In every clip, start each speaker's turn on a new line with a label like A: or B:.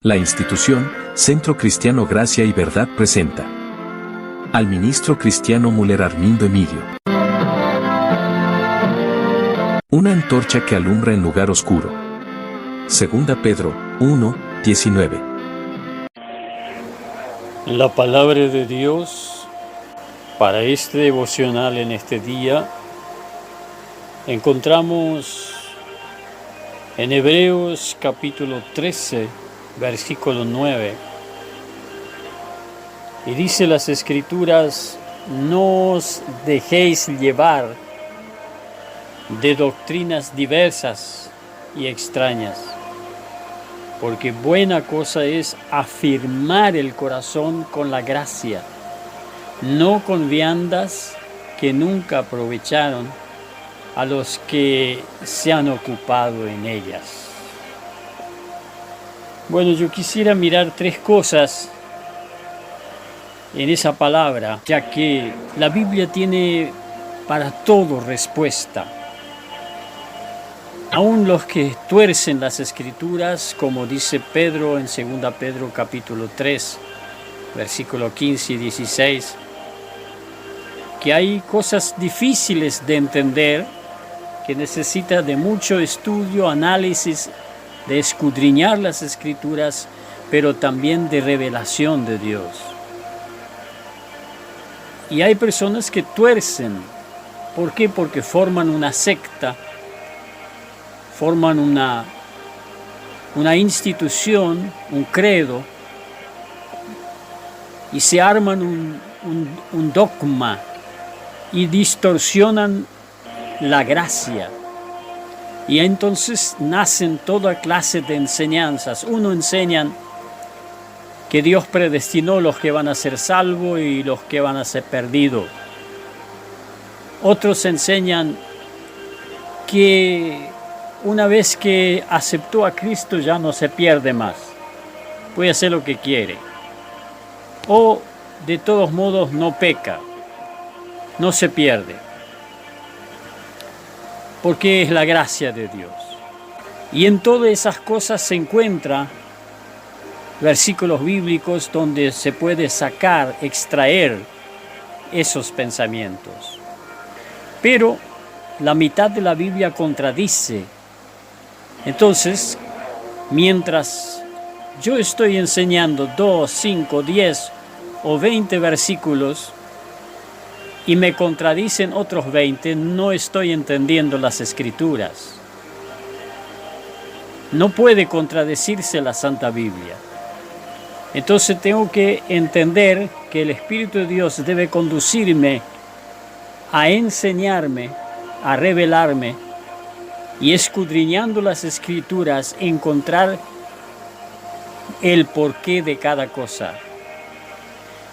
A: La institución, Centro Cristiano Gracia y Verdad presenta al ministro cristiano Müller Armindo Emilio. Una antorcha que alumbra en lugar oscuro. Segunda Pedro 1:19.
B: La palabra de Dios para este devocional en este día encontramos en Hebreos capítulo 13, versículo 9. Y dice las Escrituras: no os dejéis llevar de doctrinas diversas y extrañas, porque buena cosa es afirmar el corazón con la gracia, no con viandas que nunca aprovecharon a los que se han ocupado en ellas. Bueno, yo quisiera mirar tres cosas en esa palabra, ya que la Biblia tiene para todo respuesta. Aún los que tuercen las Escrituras, como dice Pedro en 2 Pedro capítulo 3, versículo 15 y 16, que hay cosas difíciles de entender, que necesita de mucho estudio, análisis, de escudriñar las Escrituras, pero también de revelación de Dios. Y hay personas que tuercen. ¿Por qué? Porque forman una secta, forman una institución, un credo, y se arman un dogma y distorsionan la gracia. Y entonces nacen toda clase de enseñanzas. Uno enseñan que Dios predestinó los que van a ser salvos y los que van a ser perdidos. Otros enseñan que una vez que aceptó a Cristo ya no se pierde más, puede hacer lo que quiere, o de todos modos no peca, no se pierde, porque es la gracia de Dios. Y en todas esas cosas se encuentra versículos bíblicos donde se puede sacar, extraer esos pensamientos. Pero la mitad de la Biblia contradice. Entonces, mientras yo estoy enseñando 2, 5, 10 o 20 versículos y me contradicen otros 20, no estoy entendiendo las Escrituras. No puede contradecirse la Santa Biblia. Entonces tengo que entender que el Espíritu de Dios debe conducirme a enseñarme, a revelarme, y escudriñando las Escrituras encontrar el porqué de cada cosa.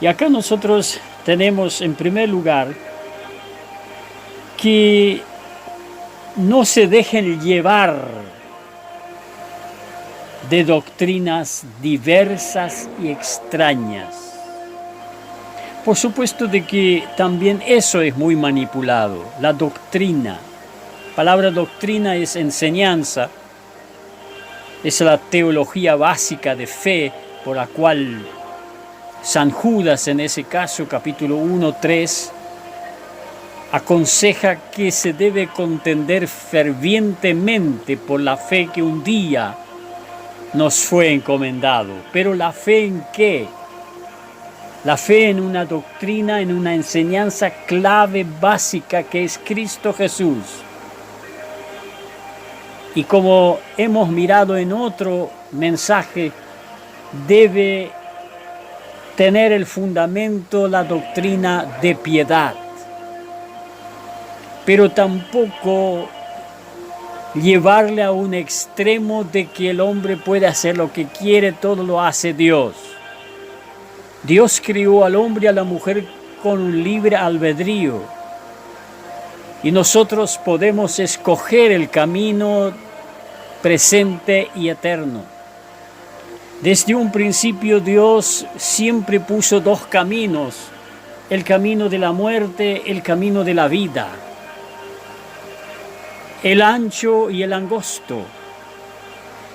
B: Y acá nosotros tenemos en primer lugar que no se dejen llevar de doctrinas diversas y extrañas. Por supuesto de que también eso es muy manipulado, la doctrina. La palabra doctrina es enseñanza, es la teología básica de fe por la cual San Judas, en ese caso, capítulo 1:3, aconseja que se debe contender fervientemente por la fe que un día nos fue encomendado. ¿Pero la fe en qué? La fe en una doctrina, en una enseñanza clave básica que es Cristo Jesús. Y como hemos mirado en otro mensaje, debe tener el fundamento la doctrina de piedad. Pero tampoco llevarle a un extremo de que el hombre puede hacer lo que quiere, todo lo hace Dios. Dios crió al hombre y a la mujer con un libre albedrío. Y nosotros podemos escoger el camino presente y eterno. Desde un principio Dios siempre puso dos caminos: el camino de la muerte, el camino de la vida, el ancho y el angosto.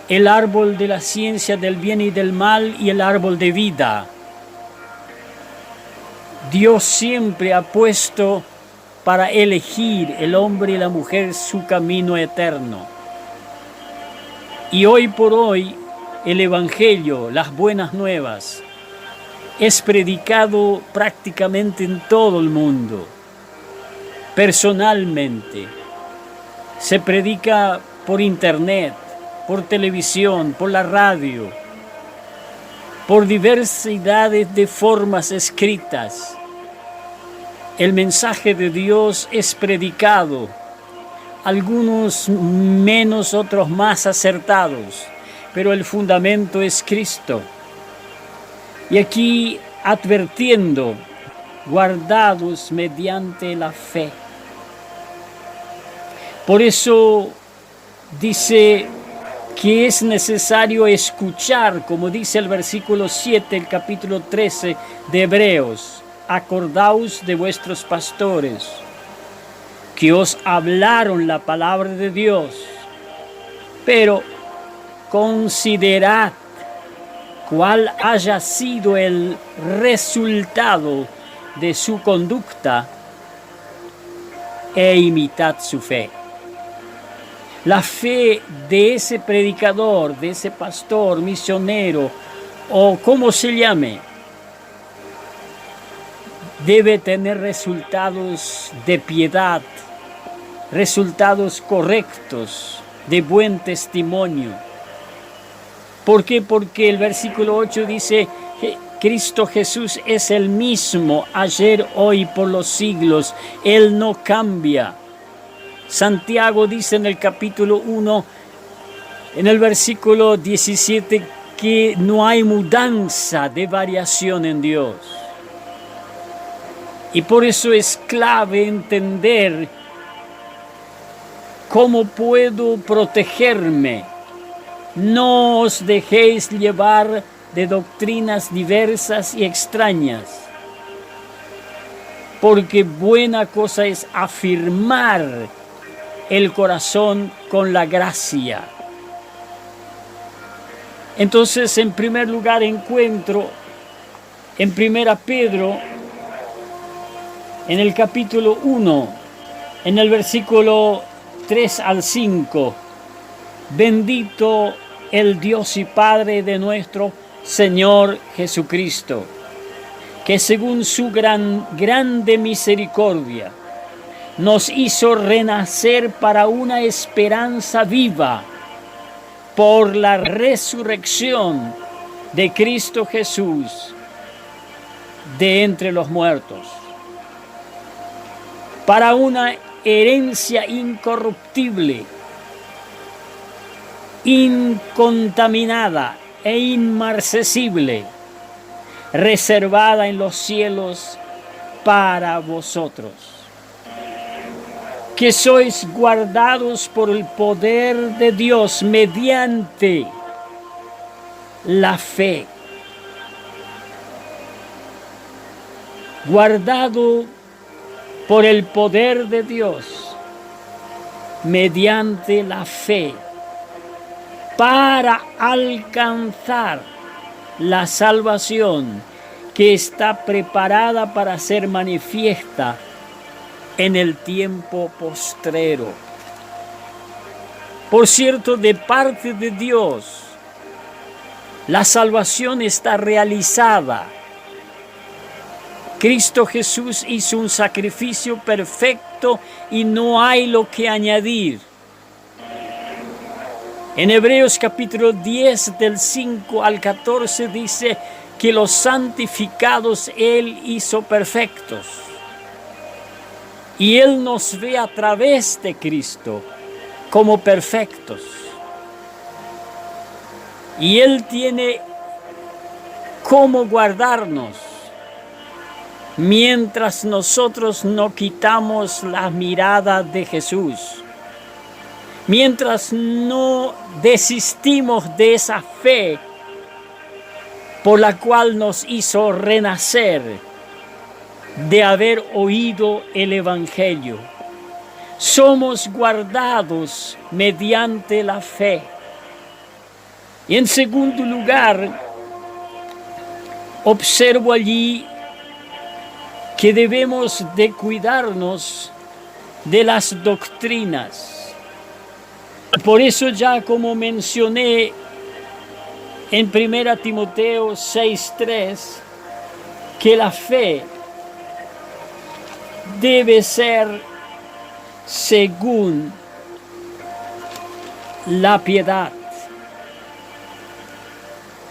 B: el árbol de la ciencia del bien y del mal y el árbol de vida. Dios siempre ha puesto para elegir el hombre y la mujer su camino eterno. Y hoy por hoy el Evangelio, las buenas nuevas, es predicado prácticamente en todo el mundo. Personalmente, se predica por internet, por televisión, por la radio, por diversidades de formas escritas. El mensaje de Dios es predicado, algunos menos, otros más acertados, pero el fundamento es Cristo. Y aquí advirtiendo, guardados mediante la fe. Por eso dice que es necesario escuchar, como dice el versículo 7, el capítulo 13 de Hebreos. Acordaos de vuestros pastores, que os hablaron la palabra de Dios, pero considerad cuál haya sido el resultado de su conducta e imitad su fe. La fe de ese predicador, de ese pastor, misionero o como se llame, debe tener resultados de piedad, resultados correctos, de buen testimonio. ¿Por qué? Porque el versículo 8 dice: Cristo Jesús es el mismo ayer, hoy, por los siglos. Él no cambia. Santiago dice en el capítulo 1, en el versículo 17, que no hay mudanza de variación en Dios. Y por eso es clave entender cómo puedo protegerme. No os dejéis llevar de doctrinas diversas y extrañas, porque buena cosa es afirmar el corazón con la gracia. Entonces, en primer lugar, encuentro en 1 Pedro, en el capítulo 1, en el versículo 3 al 5, bendito el Dios y Padre de nuestro Señor Jesucristo, que según su grande misericordia nos hizo renacer para una esperanza viva por la resurrección de Cristo Jesús de entre los muertos, para una herencia incorruptible, incontaminada e inmarcesible, reservada en los cielos para vosotros, que sois guardados por el poder de Dios mediante la fe. Guardado por el poder de Dios mediante la fe, para alcanzar la salvación que está preparada para ser manifiesta en el tiempo postrero. Por cierto, de parte de Dios, la salvación está realizada. Cristo Jesús hizo un sacrificio perfecto y no hay lo que añadir. En Hebreos capítulo 10 del 5 al 14 dice que los santificados Él hizo perfectos. Y Él nos ve a través de Cristo como perfectos. Y Él tiene cómo guardarnos mientras nosotros no quitamos la mirada de Jesús. Mientras no desistimos de esa fe por la cual nos hizo renacer, de haber oído el Evangelio. Somos guardados mediante la fe. Y en segundo lugar, observo allí que debemos de cuidarnos de las doctrinas. Por eso ya como mencioné en 1 Timoteo 6:3, que la fe debe ser según la piedad.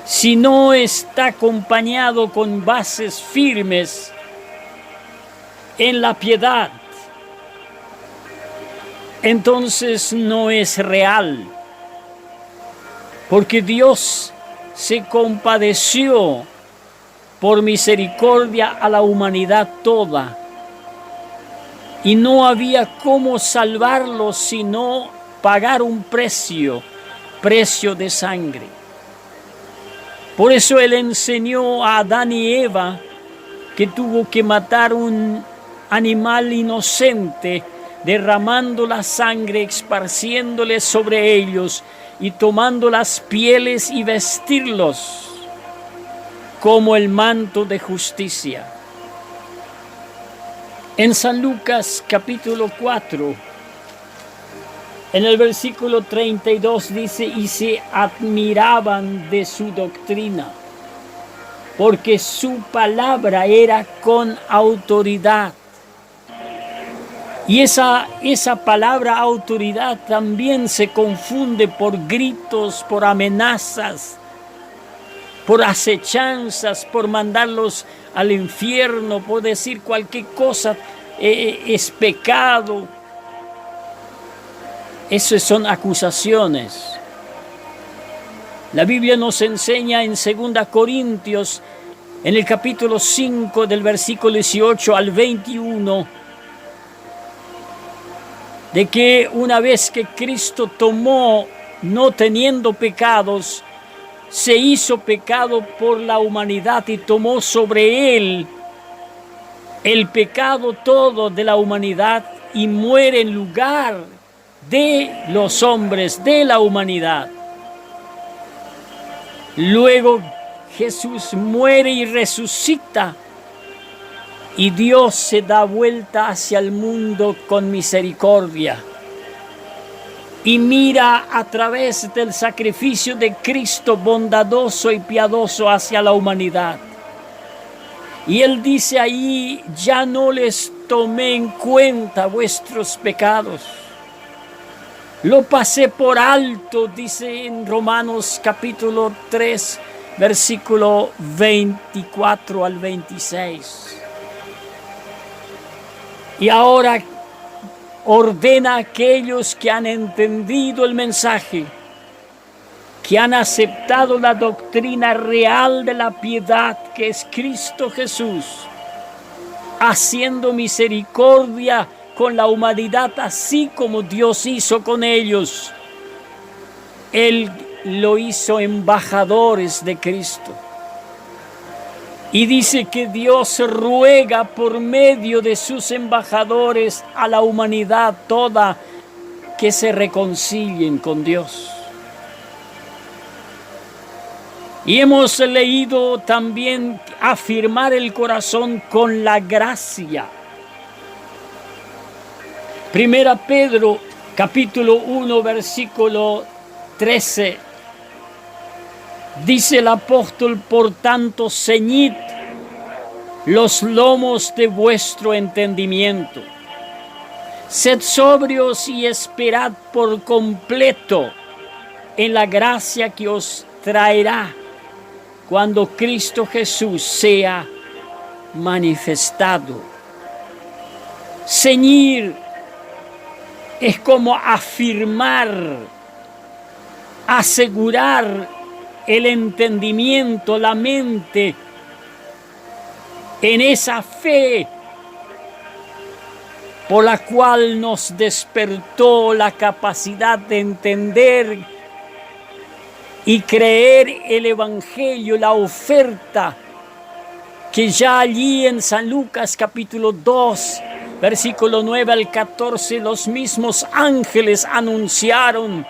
B: Si no está acompañado con bases firmes en la piedad, entonces no es real, porque Dios se compadeció por misericordia a la humanidad toda, y no había cómo salvarlos sino pagar un precio de sangre. Por eso Él enseñó a Adán y Eva que tuvo que matar un animal inocente, derramando la sangre, esparciéndole sobre ellos y tomando las pieles y vestirlos como el manto de justicia. En San Lucas capítulo 4, en el versículo 32 dice: y se admiraban de su doctrina, porque su palabra era con autoridad. Y esa palabra autoridad también se confunde por gritos, por amenazas, por acechanzas, por mandarlos al infierno, por decir cualquier cosa es pecado. Esas son acusaciones. La Biblia nos enseña en 2 Corintios, en el capítulo 5, del versículo 18 al 21, de que una vez que Cristo tomó, no teniendo pecados, se hizo pecado por la humanidad y tomó sobre él el pecado todo de la humanidad y muere en lugar de los hombres, de la humanidad. Luego Jesús muere y resucita, y Dios se da vuelta hacia el mundo con misericordia y mira a través del sacrificio de Cristo bondadoso y piadoso hacia la humanidad. Y Él dice ahí: ya no les tomé en cuenta vuestros pecados. Lo pasé por alto, dice en Romanos capítulo 3, versículo 24 al 26. Y ahora ordena a aquellos que han entendido el mensaje, que han aceptado la doctrina real de la piedad que es Cristo Jesús, haciendo misericordia con la humanidad así como Dios hizo con ellos. Él lo hizo embajadores de Cristo. Y dice que Dios ruega por medio de sus embajadores a la humanidad toda que se reconcilien con Dios. Y hemos leído también afirmar el corazón con la gracia. Primera Pedro, capítulo 1, versículo 13. Dice el apóstol: por tanto, ceñid los lomos de vuestro entendimiento. Sed sobrios y esperad por completo en la gracia que os traerá cuando Cristo Jesús sea manifestado. Ceñir es como afirmar, asegurar el entendimiento, la mente, en esa fe por la cual nos despertó la capacidad de entender y creer el Evangelio, la oferta que ya allí en San Lucas capítulo 2, versículo 9 al 14, los mismos ángeles anunciaron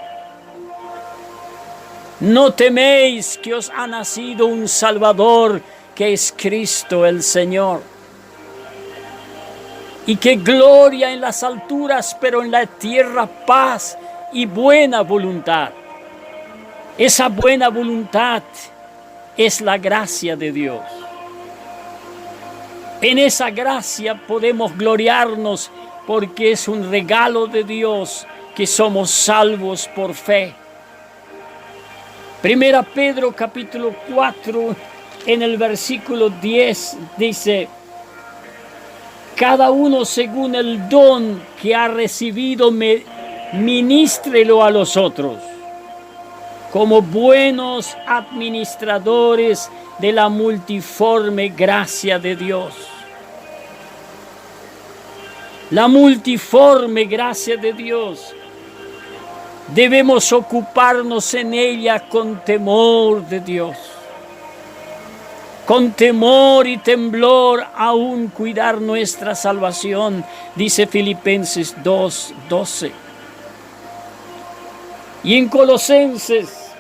B: No teméis, que os ha nacido un Salvador, que es Cristo el Señor. Y que gloria en las alturas, pero en la tierra paz y buena voluntad. Esa buena voluntad es la gracia de Dios. En esa gracia podemos gloriarnos, porque es un regalo de Dios que somos salvos por fe. Primera Pedro capítulo 4, en el versículo 10 dice: cada uno según el don que ha recibido, ministrelo a los otros, como buenos administradores de la multiforme gracia de Dios. La multiforme gracia de Dios. Debemos ocuparnos en ella con temor de Dios. Con temor y temblor aún cuidar nuestra salvación, dice Filipenses 2:12. Y en Colosenses,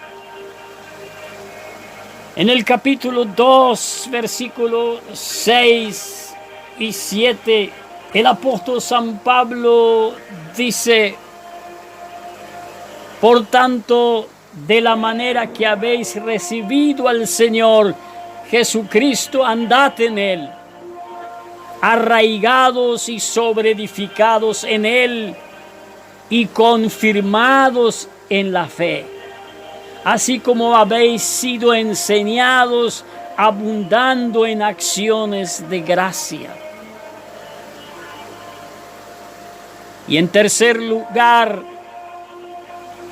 B: en el capítulo 2, versículos 6 y 7, el apóstol San Pablo dice: por tanto, de la manera que habéis recibido al Señor Jesucristo, andad en Él, arraigados y sobreedificados en Él y confirmados en la fe, así como habéis sido enseñados, abundando en acciones de gracia. Y en tercer lugar,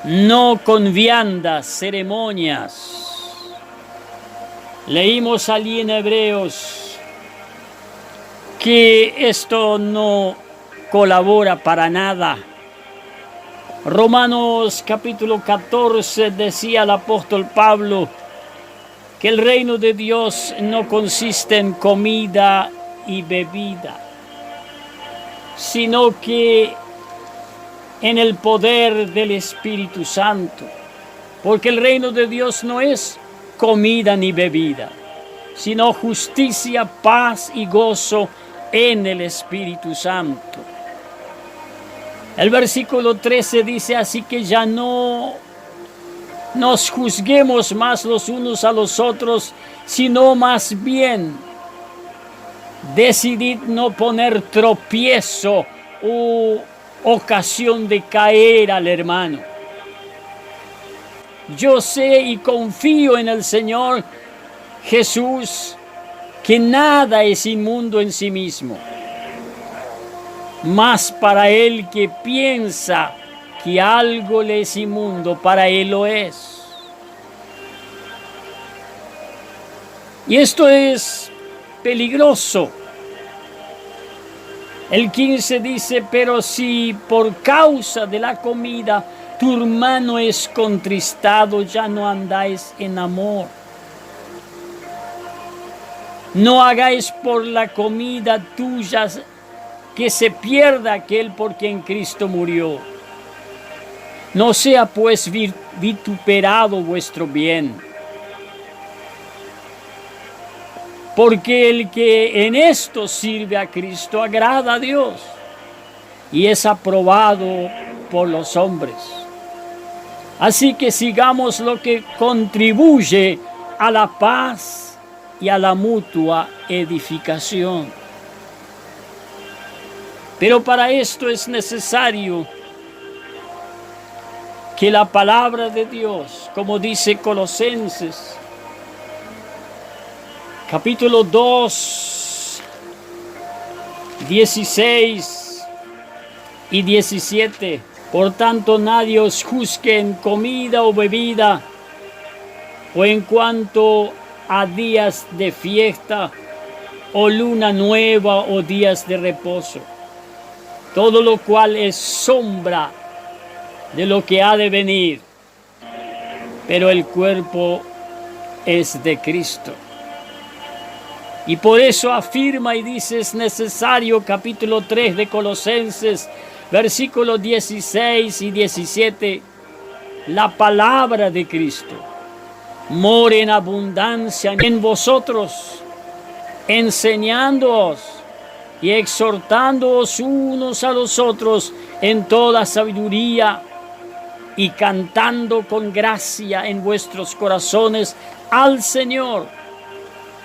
B: no con viandas, ceremonias. Leímos allí en Hebreos que esto no colabora para nada. Romanos capítulo 14 decía el apóstol Pablo que el reino de Dios no consiste en comida y bebida, sino que en el poder del Espíritu Santo, porque el reino de Dios no es comida ni bebida, sino justicia, paz y gozo en el Espíritu Santo. El versículo 13 dice: así que ya no nos juzguemos más los unos a los otros, sino más bien decidid no poner tropiezo o ocasión de caer al hermano. Yo sé y confío en el Señor Jesús que nada es inmundo en sí mismo, mas para el que piensa que algo le es inmundo, para él lo es. Y esto es peligroso. El 15 dice: pero si por causa de la comida tu hermano es contristado, ya no andáis en amor. No hagáis por la comida tuya que se pierda aquel por quien Cristo murió. No sea pues vituperado vuestro bien. Porque el que en esto sirve a Cristo agrada a Dios y es aprobado por los hombres. Así que sigamos lo que contribuye a la paz y a la mutua edificación. Pero para esto es necesario que la palabra de Dios, como dice Colosenses, capítulo 2, 16 y 17. Por tanto, nadie os juzgue en comida o bebida, o en cuanto a días de fiesta, o luna nueva, o días de reposo. Todo lo cual es sombra de lo que ha de venir, pero el cuerpo es de Cristo. Y por eso afirma y dice: es necesario, capítulo 3 de Colosenses, versículos 16 y 17, la palabra de Cristo. more en abundancia en vosotros, enseñándoos y exhortándoos unos a los otros en toda sabiduría y cantando con gracia en vuestros corazones al Señor,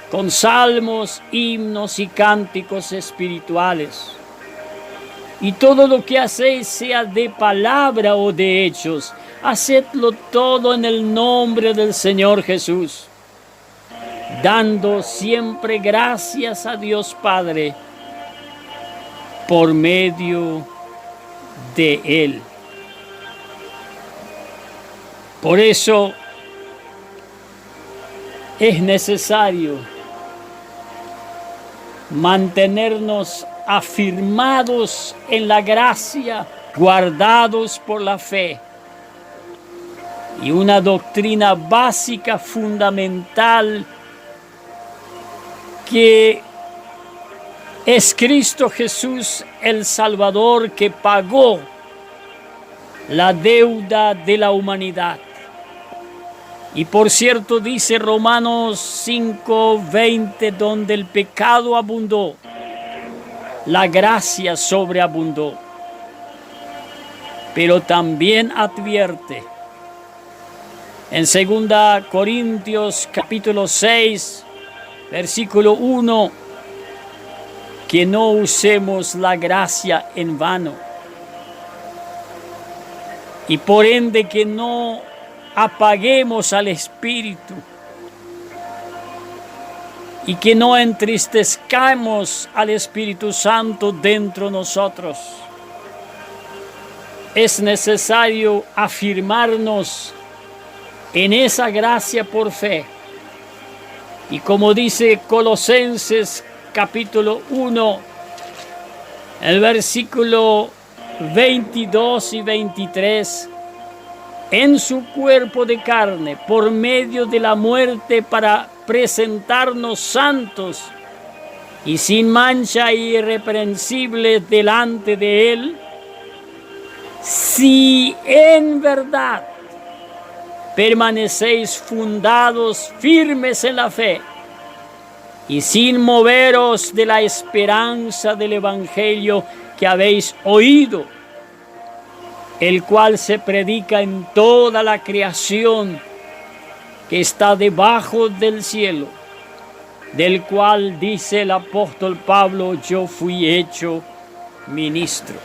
B: con salmos, himnos y cánticos espirituales. Y todo lo que hacéis, sea de palabra o de hechos, hacedlo todo en el nombre del Señor Jesús, dando siempre gracias a Dios Padre por medio de Él. Por eso es necesario mantenernos afirmados en la gracia, guardados por la fe. Y una doctrina básica, fundamental, que es Cristo Jesús el Salvador, que pagó la deuda de la humanidad. Y por cierto, dice Romanos 5:20, donde el pecado abundó, la gracia sobreabundó. Pero también advierte en 2 Corintios capítulo 6, versículo 1, que no usemos la gracia en vano. Y por ende que no apaguemos al Espíritu y que no entristezcamos al Espíritu Santo dentro de nosotros. Es necesario afirmarnos en esa gracia por fe. Y como dice Colosenses capítulo 1, el versículo 22 y 23, en su cuerpo de carne, por medio de la muerte, para presentarnos santos y sin mancha e irreprensibles delante de Él, si en verdad permanecéis fundados, firmes en la fe, y sin moveros de la esperanza del Evangelio que habéis oído, el cual se predica en toda la creación que está debajo del cielo, del cual dice el apóstol Pablo: yo fui hecho ministro.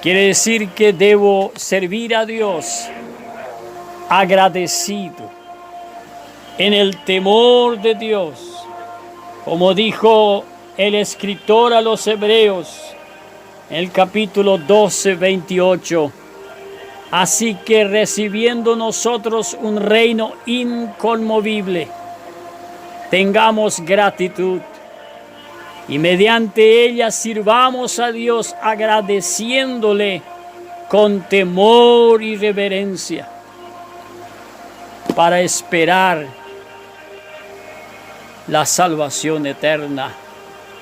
B: Quiere decir que debo servir a Dios agradecido, en el temor de Dios, como dijo el escritor a los Hebreos, el capítulo 12, 28. Así que recibiendo nosotros un reino inconmovible, tengamos gratitud y mediante ella sirvamos a Dios agradeciéndole con temor y reverencia, para esperar la salvación eterna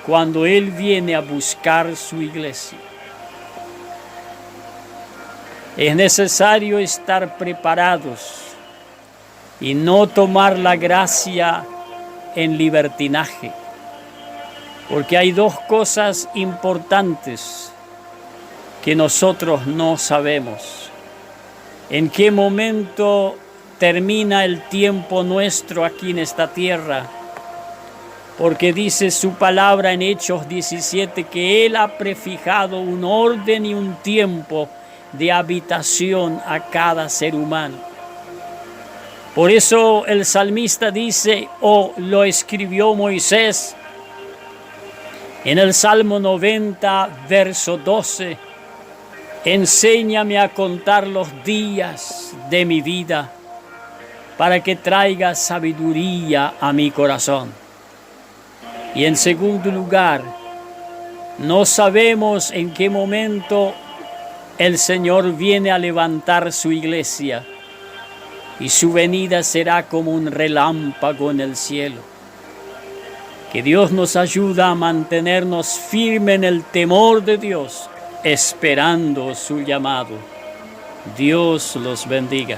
B: cuando Él viene a buscar su iglesia. Es necesario estar preparados y no tomar la gracia en libertinaje, porque hay dos cosas importantes que nosotros no sabemos: en qué momento termina el tiempo nuestro aquí en esta tierra, porque dice su palabra en Hechos 17 que Él ha prefijado un orden y un tiempo de habitación a cada ser humano. Por eso el salmista dice, o lo escribió Moisés en el Salmo 90, verso 12, enséñame a contar los días de mi vida, para que traiga sabiduría a mi corazón. Y en segundo lugar, no sabemos en qué momento el Señor viene a levantar su iglesia, y su venida será como un relámpago en el cielo. Que Dios nos ayude a mantenernos firmes en el temor de Dios, esperando su llamado. Dios los bendiga.